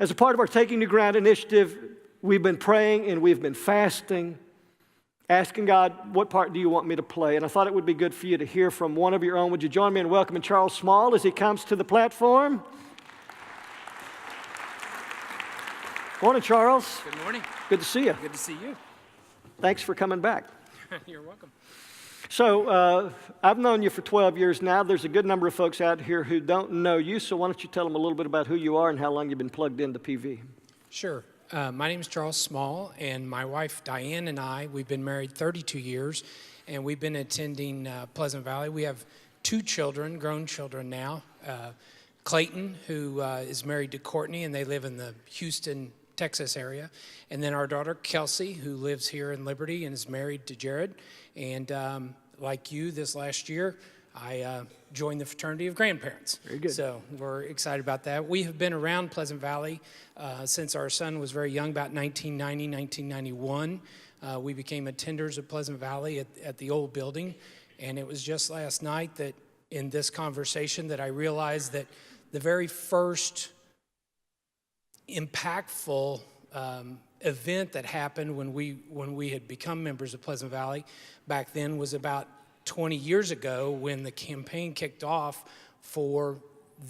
As a part of our Taking New Ground initiative, we've been praying and we've been fasting, asking God, what part do you want me to play? And I thought it would be good for you to hear from one of your own. Would you join me in welcoming Charles Small as he comes to the platform? Morning, Charles. Good morning. Good to see you. Good to see you. Thanks for coming back. You're welcome. So I've known you for 12 years now. There's a good number of folks out here who don't know you, so why don't you tell them a little bit about who you are and how long you've been plugged into PV? Sure. My name is Charles Small, and my wife Diane and I, we've been married 32 years, and we've been attending Pleasant Valley. We have 2 children, grown children now. Clayton, who is married to Courtney, and they live in the Houston, Texas area. And then our daughter Kelsey, who lives here in Liberty and is married to Jared. And like you, this last year, I joined the fraternity of grandparents. Very good. So we're excited about that. We have been around Pleasant Valley since our son was very young, about 1990, 1991. We became attenders of Pleasant Valley at the old building. And it was just last night that in this conversation that I realized that the very first impactful event that happened when we had become members of Pleasant Valley back then was about 20 years ago when the campaign kicked off for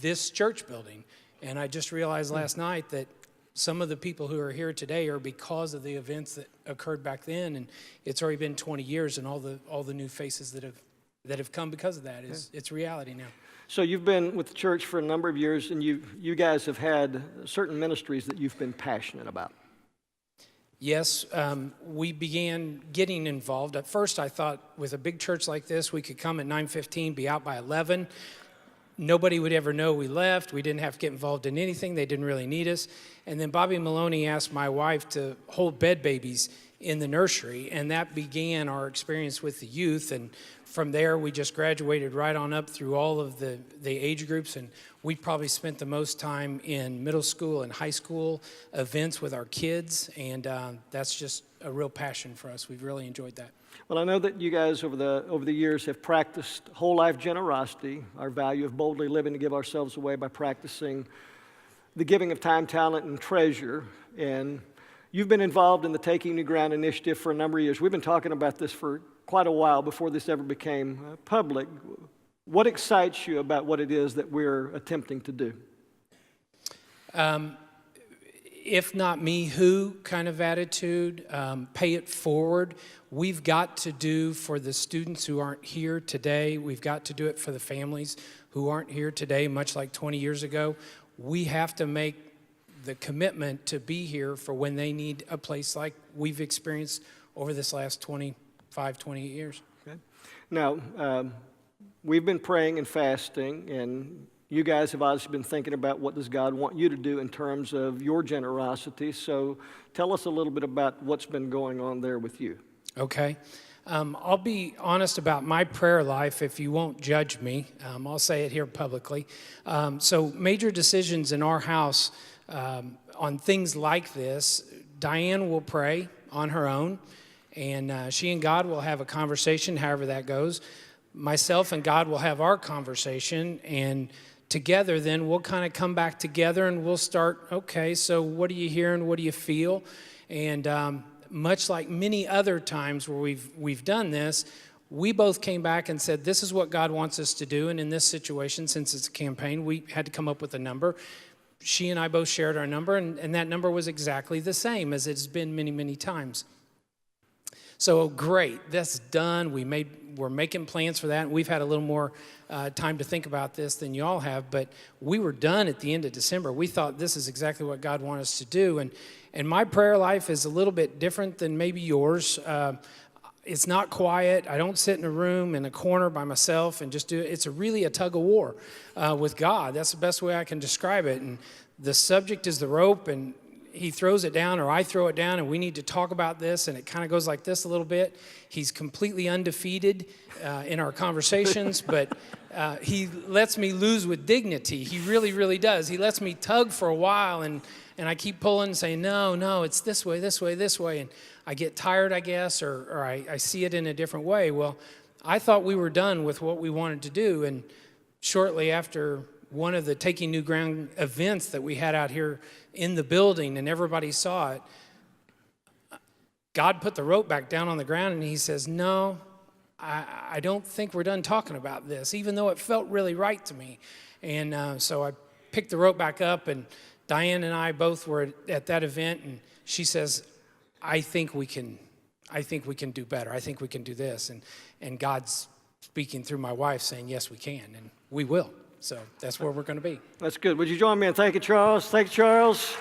this church building. And I just realized last night that some of the people who are here today are because of the events that occurred back then, and it's already been 20 years, and all the new faces that have come because of that it's reality now. So you've been with the church for a number of years, and you guys have had certain ministries that you've been passionate about. Yes, we began getting involved. At first, I thought with a big church like this, we could come at 9:15, be out by 11. Nobody would ever know we left. We didn't have to get involved in anything. They didn't really need us. And then Bobby Maloney asked my wife to hold bed babies in the nursery, and that began our experience with the youth. And from there, we just graduated right on up through all of the age groups, and we probably spent the most time in middle school and high school events with our kids, and that's just a real passion for us. We've really enjoyed that. Well, I know that you guys over the years have practiced whole life generosity, our value of boldly living to give ourselves away by practicing the giving of time, talent, and treasure. And you've been involved in the Taking New Ground initiative for a number of years. We've been talking about this for quite a while before this ever became public. What excites you about what it is that we're attempting to do? If not me, who kind of attitude, pay it forward. We've got to do for the students who aren't here today. We've got to do it for the families who aren't here today, much like 20 years ago. We have to make the commitment to be here for when they need a place like we've experienced over this last 25, 28 years. Okay. Now, we've been praying and fasting, and you guys have obviously been thinking about what does God want you to do in terms of your generosity. So tell us a little bit about what's been going on there with you. Okay. I'll be honest about my prayer life if you won't judge me. I'll say it here publicly. So major decisions in our house on things like this, Diane will pray on her own, and she and God will have a conversation, however that goes. Myself and God will have our conversation, and together then we'll kind of come back together and we'll start, okay, so what do you hear and what do you feel? And much like many other times where we've done this, we both came back and said, this is what God wants us to do. And in this situation, since it's a campaign, we had to come up with a number. She and I both shared our number, and that number was exactly the same as it's been many, many times. So great, that's done. We're making plans for that, and we've had a little more time to think about this than you all have, but we were done at the end of December. We thought this is exactly what God wanted us to do, and my prayer life is a little bit different than maybe yours. It's not quiet. I don't sit in a room in a corner by myself and just do it. It's really a tug of war with God. That's the best way I can describe it, and the subject is the rope, and he throws it down or I throw it down, and we need to talk about this, and it kind of goes like this a little bit. He's completely undefeated in our conversations, but he lets me lose with dignity. He really, really does. He lets me tug for a while, and I keep pulling and saying, no, it's this way, this way, this way, and I get tired, I guess, or I see it in a different way. Well, I thought we were done with what we wanted to do, and shortly after one of the Taking New Ground events that we had out here in the building, and everybody saw it, God put the rope back down on the ground, and he says, no, I don't think we're done talking about this, even though it felt really right to me. And so I picked the rope back up, and Diane and I both were at that event, and she says, I think we can do better. I think we can do this. And God's speaking through my wife saying, yes, we can, and we will. So that's where we're going to be. That's good. Would you join me in thanking Charles? Thank you, Charles.